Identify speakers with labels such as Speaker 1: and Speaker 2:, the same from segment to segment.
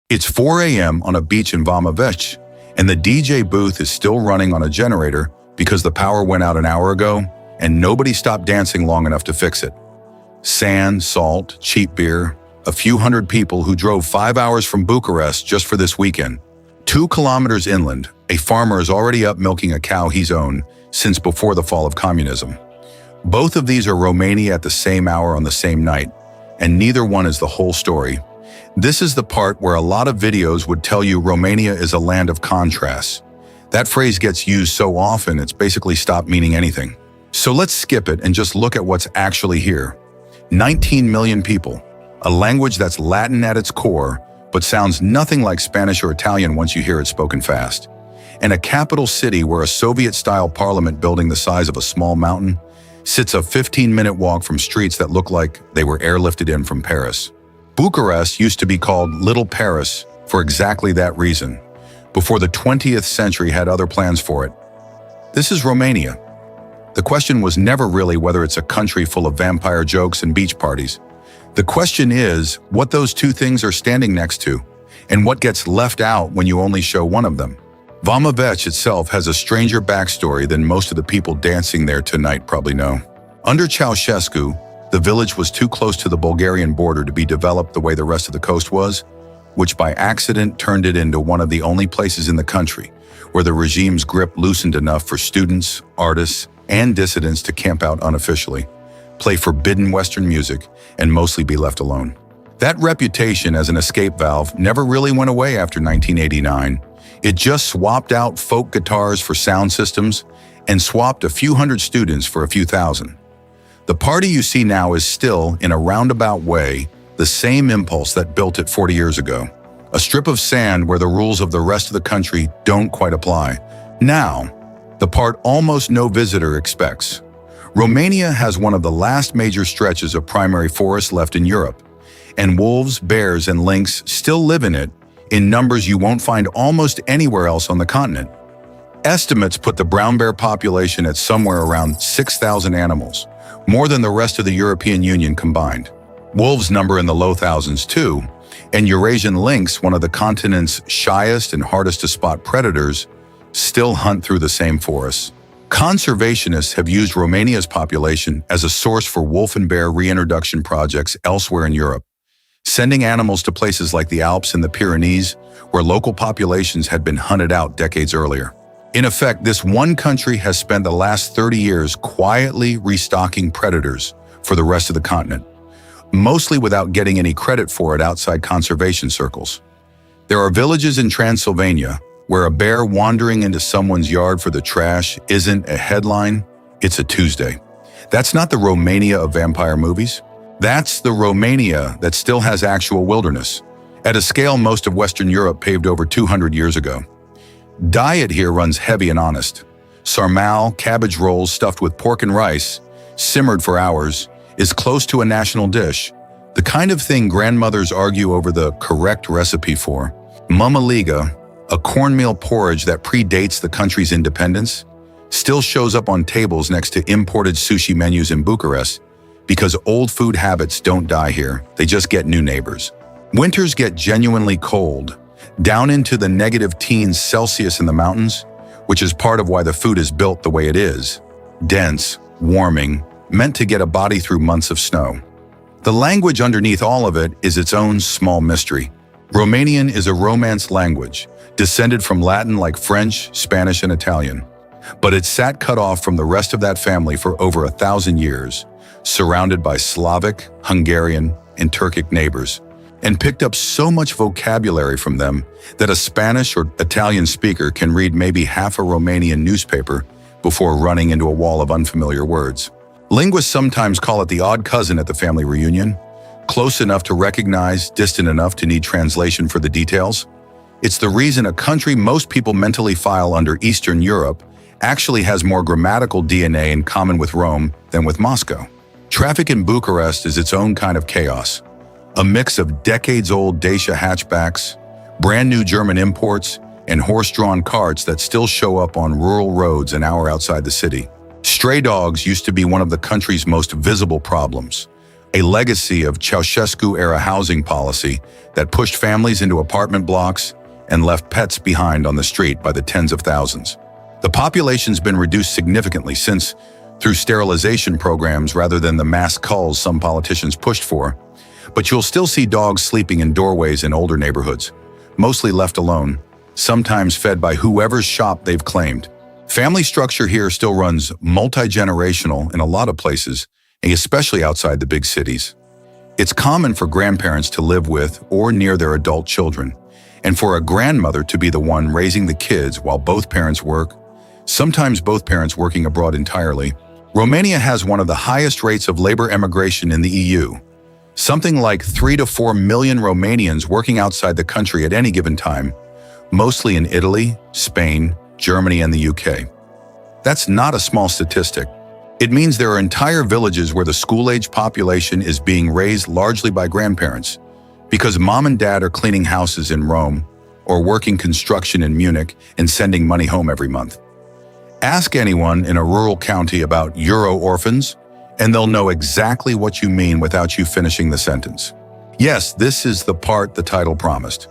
Speaker 1: It's 4 a.m. on a beach in Vamavech, and the DJ booth is still running on a generator because the power went out an hour ago and nobody stopped dancing long enough to fix it. Sand, salt, cheap beer, a few hundred people who drove 5 hours from Bucharest just for this weekend. 2 kilometers inland, a farmer is already up milking a cow he's owned since before the fall of communism. Both of these are Romania at the same hour on the same night, and neither one is the whole story. This is the part where a lot of videos would tell you Romania is a land of contrasts. That phrase gets used so often it's basically stopped meaning anything. So let's skip it and just look at what's actually here. 19 million people, a language that's Latin at its core, but sounds nothing like Spanish or Italian once you hear it spoken fast. And a capital city where a Soviet-style parliament building the size of a small mountain sits a 15-minute walk from streets that look like they were airlifted in from Paris. Bucharest used to be called Little Paris for exactly that reason, before the 20th century had other plans for it. This is Romania. The question was never really whether it's a country full of vampire jokes and beach parties. The question is what those two things are standing next to, and what gets left out when you only show one of them. Vamavech itself has a stranger backstory than most of the people dancing there tonight probably know. Under Ceaușescu, the village was too close to the Bulgarian border to be developed the way the rest of the coast was, which by accident turned it into one of the only places in the country where the regime's grip loosened enough for students, artists, and dissidents to camp out unofficially, play forbidden Western music, and mostly be left alone. That reputation as an escape valve never really went away after 1989. It just swapped out folk guitars for sound systems and swapped a few hundred students for a few thousand. The party you see now is still, in a roundabout way, the same impulse that built it 40 years ago. A strip of sand where the rules of the rest of the country don't quite apply. Now, the part almost no visitor expects. Romania has one of the last major stretches of primary forest left in Europe, and wolves, bears, and lynx still live in it in numbers you won't find almost anywhere else on the continent. Estimates put the brown bear population at somewhere around 6,000 animals, more than the rest of the European Union combined. Wolves number in the low thousands too, and Eurasian lynx, one of the continent's shyest and hardest to spot predators, still hunt through the same forests. Conservationists have used Romania's population as a source for wolf and bear reintroduction projects elsewhere in Europe, sending animals to places like the Alps and the Pyrenees, where local populations had been hunted out decades earlier. In effect, this one country has spent the last 30 years quietly restocking predators for the rest of the continent, mostly without getting any credit for it outside conservation circles. There are villages in Transylvania where a bear wandering into someone's yard for the trash isn't a headline, it's a Tuesday. That's not the Romania of vampire movies. That's the Romania that still has actual wilderness, at a scale most of Western Europe paved over 200 years ago. Diet here runs heavy and honest. Sarmal, cabbage rolls stuffed with pork and rice, simmered for hours, is close to a national dish, the kind of thing grandmothers argue over the correct recipe for. Mamaliga, a cornmeal porridge that predates the country's independence, still shows up on tables next to imported sushi menus in Bucharest because old food habits don't die here, they just get new neighbors. Winters get genuinely cold, down into the negative teens Celsius in the mountains, which is part of why the food is built the way it is. Dense, warming, meant to get a body through months of snow. The language underneath all of it is its own small mystery. Romanian is a Romance language, descended from Latin like French, Spanish, and Italian. But it sat cut off from the rest of that family for over 1,000 years, surrounded by Slavic, Hungarian, and Turkic neighbors, and picked up so much vocabulary from them that a Spanish or Italian speaker can read maybe half a Romanian newspaper before running into a wall of unfamiliar words. Linguists sometimes call it the odd cousin at the family reunion, close enough to recognize, distant enough to need translation for the details. It's the reason a country most people mentally file under Eastern Europe actually has more grammatical DNA in common with Rome than with Moscow. Traffic in Bucharest is its own kind of chaos, a mix of decades-old Dacia hatchbacks, brand-new German imports, and horse-drawn carts that still show up on rural roads an hour outside the city. Stray dogs used to be one of the country's most visible problems, a legacy of Ceaușescu-era housing policy that pushed families into apartment blocks and left pets behind on the street by the tens of thousands. The population's been reduced significantly since, through sterilization programs rather than the mass culls some politicians pushed for, but you'll still see dogs sleeping in doorways in older neighborhoods, mostly left alone, sometimes fed by whoever's shop they've claimed. Family structure here still runs multi-generational in a lot of places, especially outside the big cities. It's common for grandparents to live with or near their adult children, and for a grandmother to be the one raising the kids while both parents work, sometimes both parents working abroad entirely. Romania has one of the highest rates of labor emigration in the EU. Something like 3 to 4 million Romanians working outside the country at any given time, mostly in Italy, Spain, Germany, and the UK. That's not a small statistic. It means there are entire villages where the school-age population is being raised largely by grandparents, because mom and dad are cleaning houses in Rome or working construction in Munich and sending money home every month. Ask anyone in a rural county about Euro orphans, and they'll know exactly what you mean without you finishing the sentence. Yes, this is the part the title promised.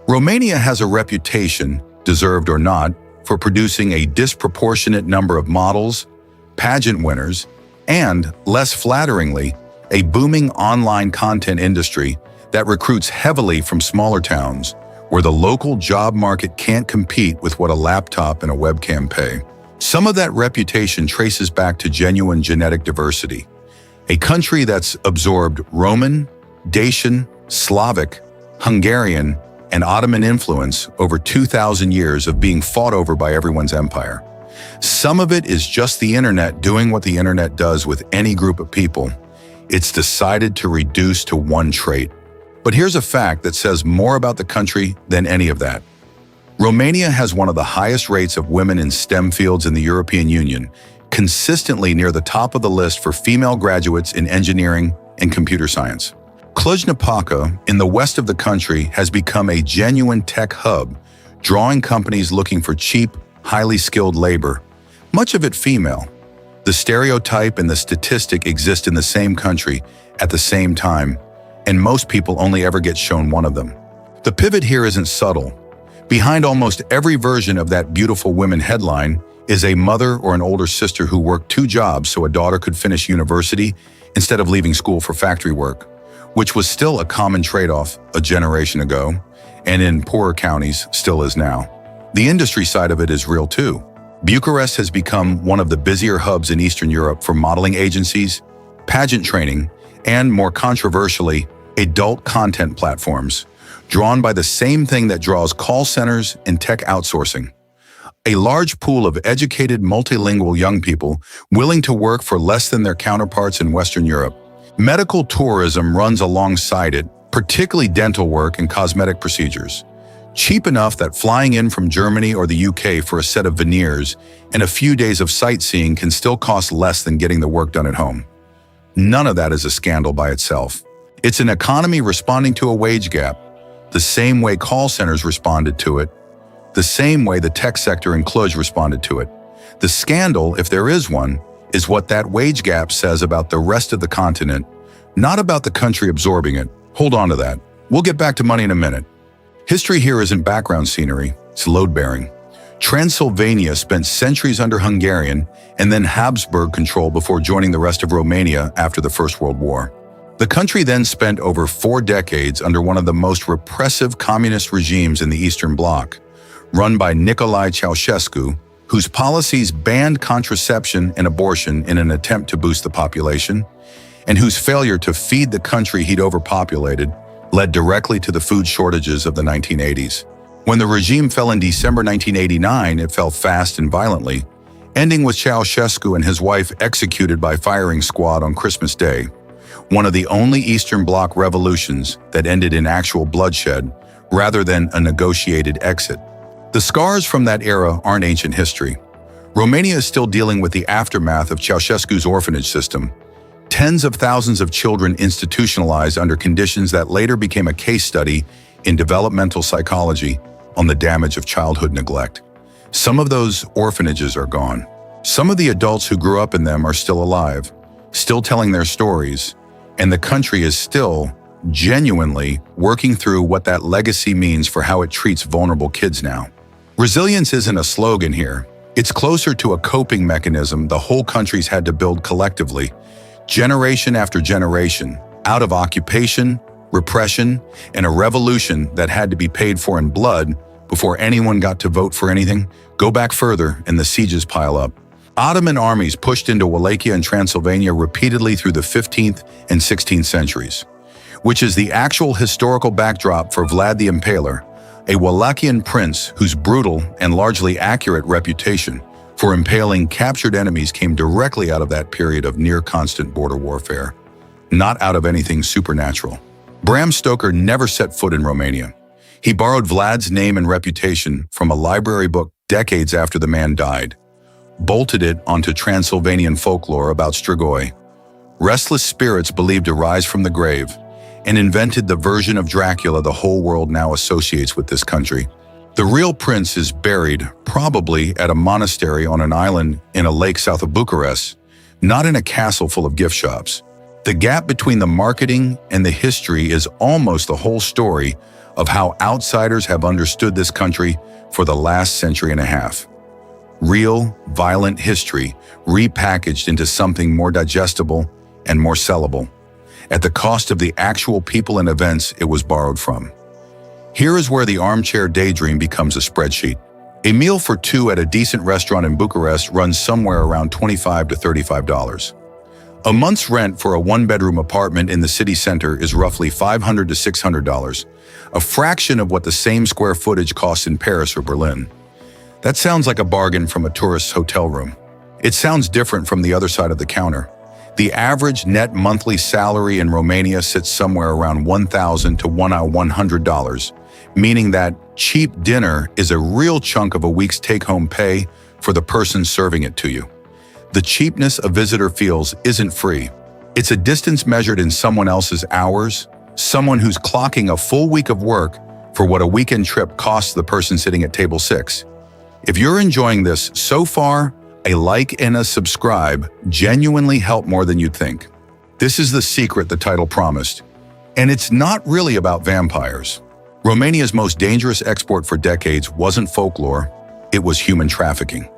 Speaker 1: Romania has a reputation, deserved or not, for producing a disproportionate number of models, pageant winners, and, less flatteringly, a booming online content industry that recruits heavily from smaller towns where the local job market can't compete with what a laptop and a webcam pay. Some of that reputation traces back to genuine genetic diversity, a country that's absorbed Roman, Dacian, Slavic, Hungarian, and Ottoman influence over 2,000 years of being fought over by everyone's empire. Some of it is just the internet doing what the internet does with any group of people. It's decided to reduce to one trait. But here's a fact that says more about the country than any of that. Romania has one of the highest rates of women in STEM fields in the European Union, consistently near the top of the list for female graduates in engineering and computer science. Cluj-Napoca, in the west of the country, has become a genuine tech hub, drawing companies looking for cheap, highly skilled labor, much of it female. The stereotype and the statistic exist in the same country at the same time, and most people only ever get shown one of them. The pivot here isn't subtle. Behind almost every version of that beautiful women headline is a mother or an older sister who worked 2 jobs so a daughter could finish university instead of leaving school for factory work, which was still a common trade-off a generation ago, and in poorer counties still is now. The industry side of it is real too. Bucharest has become one of the busier hubs in Eastern Europe for modeling agencies, pageant training, and, more controversially, adult content platforms, drawn by the same thing that draws call centers and tech outsourcing. A large pool of educated multilingual young people willing to work for less than their counterparts in Western Europe. Medical tourism runs alongside it, particularly dental work and cosmetic procedures. Cheap enough that flying in from Germany or the UK for a set of veneers and a few days of sightseeing can still cost less than getting the work done at home. None of that is a scandal by itself. It's an economy responding to a wage gap, the same way call centers responded to it, the same way the tech sector in Cluj responded to it. The scandal, if there is one, is what that wage gap says about the rest of the continent, not about the country absorbing it. Hold on to that. We'll get back to money in a minute. History here isn't background scenery, it's load-bearing. Transylvania spent centuries under Hungarian and then Habsburg control before joining the rest of Romania after the First World War. The country then spent over 4 decades under one of the most repressive communist regimes in the Eastern Bloc, run by Nicolae Ceaușescu, whose policies banned contraception and abortion in an attempt to boost the population, and whose failure to feed the country he'd overpopulated led directly to the food shortages of the 1980s. When the regime fell in December 1989, it fell fast and violently, ending with Ceaușescu and his wife executed by firing squad on Christmas Day, one of the only Eastern Bloc revolutions that ended in actual bloodshed rather than a negotiated exit. The scars from that era aren't ancient history. Romania is still dealing with the aftermath of Ceaușescu's orphanage system, tens of thousands of children institutionalized under conditions that later became a case study in developmental psychology on the damage of childhood neglect. Some of those orphanages are gone. Some of the adults who grew up in them are still alive, still telling their stories, and the country is still, genuinely, working through what that legacy means for how it treats vulnerable kids now. Resilience isn't a slogan here. It's closer to a coping mechanism the whole country's had to build collectively, generation after generation, out of occupation, repression, and a revolution that had to be paid for in blood before anyone got to vote for anything. Go back further and the sieges pile up. Ottoman armies pushed into Wallachia and Transylvania repeatedly through the 15th and 16th centuries, which is the actual historical backdrop for Vlad the Impaler, a Wallachian prince whose brutal and largely accurate reputation for impaling captured enemies came directly out of that period of near-constant border warfare, not out of anything supernatural. Bram Stoker never set foot in Romania. He borrowed Vlad's name and reputation from a library book decades after the man died, bolted it onto Transylvanian folklore about Strigoi, restless spirits believed to rise from the grave, and invented the version of Dracula the whole world now associates with this country. The real prince is buried, probably at a monastery on an island in a lake south of Bucharest, not in a castle full of gift shops. The gap between the marketing and the history is almost the whole story of how outsiders have understood this country for the last century and a half. Real, violent history repackaged into something more digestible and more sellable, at the cost of the actual people and events it was borrowed from. Here is where the armchair daydream becomes a spreadsheet. A meal for two at a decent restaurant in Bucharest runs somewhere around $25 to $35. A month's rent for a one-bedroom apartment in the city center is roughly $500 to $600, a fraction of what the same square footage costs in Paris or Berlin. That sounds like a bargain from a tourist's hotel room. It sounds different from the other side of the counter. The average net monthly salary in Romania sits somewhere around $1,000 to $100, meaning that cheap dinner is a real chunk of a week's take-home pay for the person serving it to you. The cheapness a visitor feels isn't free. It's a distance measured in someone else's hours, someone who's clocking a full week of work for what a weekend trip costs the person sitting at table 6. If you're enjoying this so far, a like and a subscribe genuinely help more than you'd think. This is the secret the title promised, and it's not really about vampires. Romania's most dangerous export for decades wasn't folklore, it was human trafficking.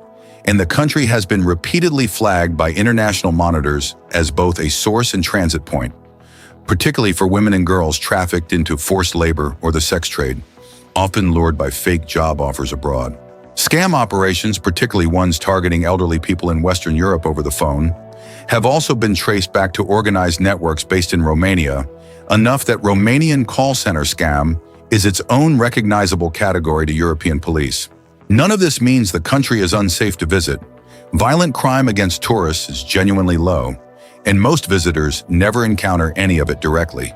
Speaker 1: And the country has been repeatedly flagged by international monitors as both a source and transit point, particularly for women and girls trafficked into forced labor or the sex trade, often lured by fake job offers abroad. Scam operations, particularly ones targeting elderly people in Western Europe over the phone, have also been traced back to organized networks based in Romania, enough that Romanian call center scam is its own recognizable category to European police. None of this means the country is unsafe to visit. Violent crime against tourists is genuinely low, and most visitors never encounter any of it directly.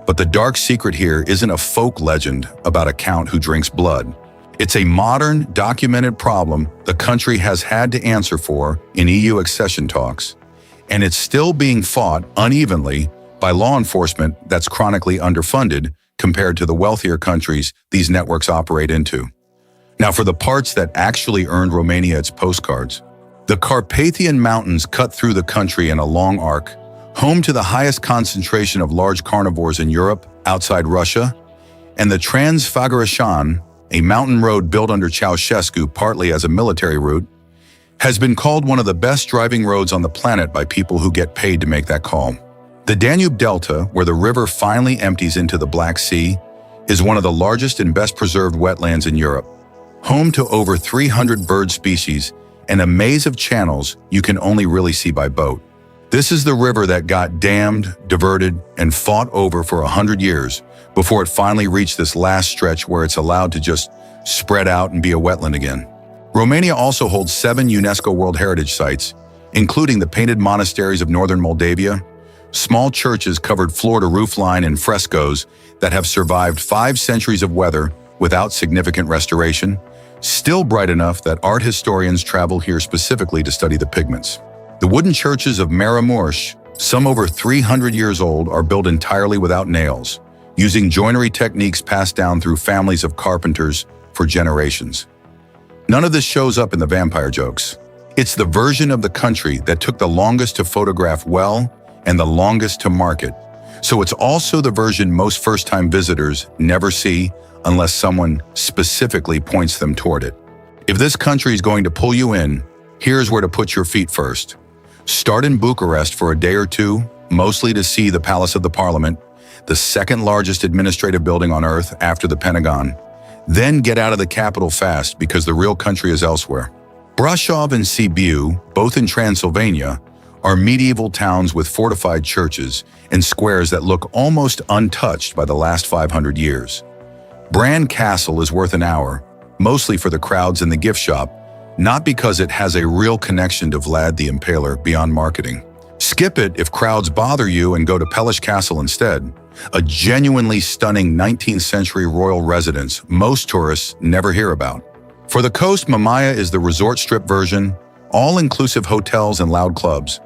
Speaker 1: But the dark secret here isn't a folk legend about a count who drinks blood. It's a modern, documented problem the country has had to answer for in EU accession talks, and it's still being fought unevenly by law enforcement that's chronically underfunded compared to the wealthier countries these networks operate into. Now, for the parts that actually earned Romania its postcards, the Carpathian Mountains cut through the country in a long arc, home to the highest concentration of large carnivores in Europe outside Russia, and the Transfăgărășan, a mountain road built under Ceaușescu partly as a military route, has been called one of the best driving roads on the planet by people who get paid to make that call. The Danube Delta, where the river finally empties into the Black Sea, is one of the largest and best preserved wetlands in Europe, home to over 300 bird species and a maze of channels you can only really see by boat. This is the river that got dammed, diverted, and fought over for 100 years before it finally reached this last stretch where it's allowed to just spread out and be a wetland again. Romania also holds 7 UNESCO World Heritage Sites, including the painted monasteries of northern Moldavia, small churches covered floor-to-roof line in frescoes that have survived 5 centuries of weather without significant restoration, still bright enough that art historians travel here specifically to study the pigments. The wooden churches of Maramureș, some over 300 years old, are built entirely without nails, using joinery techniques passed down through families of carpenters for generations. None of this shows up in the vampire jokes. It's the version of the country that took the longest to photograph well and the longest to market. So it's also the version most first-time visitors never see unless someone specifically points them toward it. If this country is going to pull you in, here's where to put your feet first. Start in Bucharest for a day or two, mostly to see the Palace of the Parliament, the second largest administrative building on Earth after the Pentagon. Then get out of the capital fast because the real country is elsewhere. Brașov and Sibiu, both in Transylvania, are medieval towns with fortified churches and squares that look almost untouched by the last 500 years. Bran Castle is worth an hour, mostly for the crowds in the gift shop, not because it has a real connection to Vlad the Impaler beyond marketing. Skip it if crowds bother you and go to Pelish Castle instead, a genuinely stunning 19th century royal residence most tourists never hear about. For the coast, Mamaia is the resort strip version, all-inclusive hotels and loud clubs.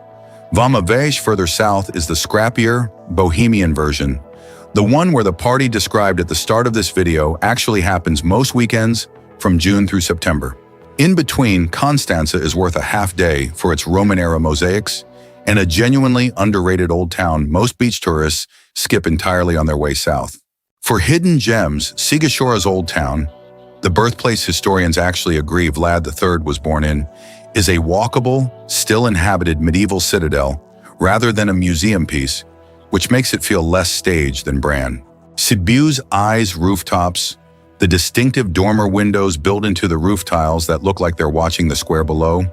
Speaker 1: Vama Veche further south is the scrappier, bohemian version, the one where the party described at the start of this video actually happens most weekends from June through September. In between, Constanța is worth a half day for its Roman-era mosaics and a genuinely underrated old town most beach tourists skip entirely on their way south. For hidden gems, Sighișoara's old town, the birthplace historians actually agree Vlad III was born in, is a walkable, still inhabited medieval citadel rather than a museum piece, which makes it feel less staged than Bran. Sibiu's eyes rooftops, the distinctive dormer windows built into the roof tiles that look like they're watching the square below,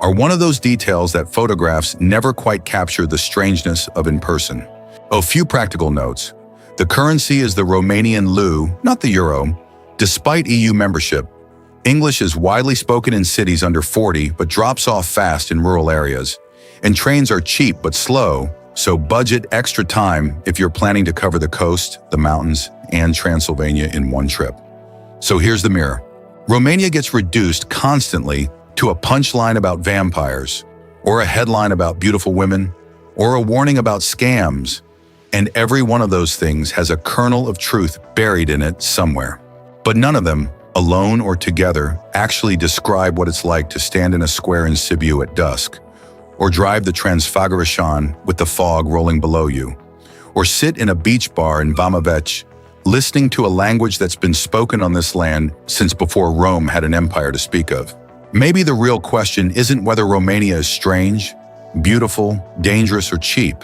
Speaker 1: are one of those details that photographs never quite capture the strangeness of in person. A few practical notes. The currency is the Romanian leu, not the euro. Despite EU membership, English is widely spoken in cities under 40 but drops off fast in rural areas. And trains are cheap but slow, so budget extra time if you're planning to cover the coast, the mountains, and Transylvania in one trip. So here's the mirror. Romania gets reduced constantly to a punchline about vampires, or a headline about beautiful women, or a warning about scams, and every one of those things has a kernel of truth buried in it somewhere. But none of them, alone or together, actually describe what it's like to stand in a square in Sibiu at dusk, or drive the Transfăgărășan with the fog rolling below you, or sit in a beach bar in Vama Veche, listening to a language that's been spoken on this land since before Rome had an empire to speak of. Maybe the real question isn't whether Romania is strange, beautiful, dangerous, or cheap.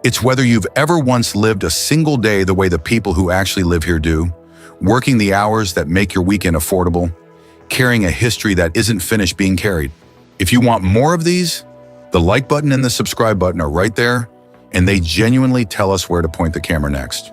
Speaker 1: It's whether you've ever once lived a single day the way the people who actually live here do, working the hours that make your weekend affordable, carrying a history that isn't finished being carried. If you want more of these, the like button and the subscribe button are right there, and they genuinely tell us where to point the camera next.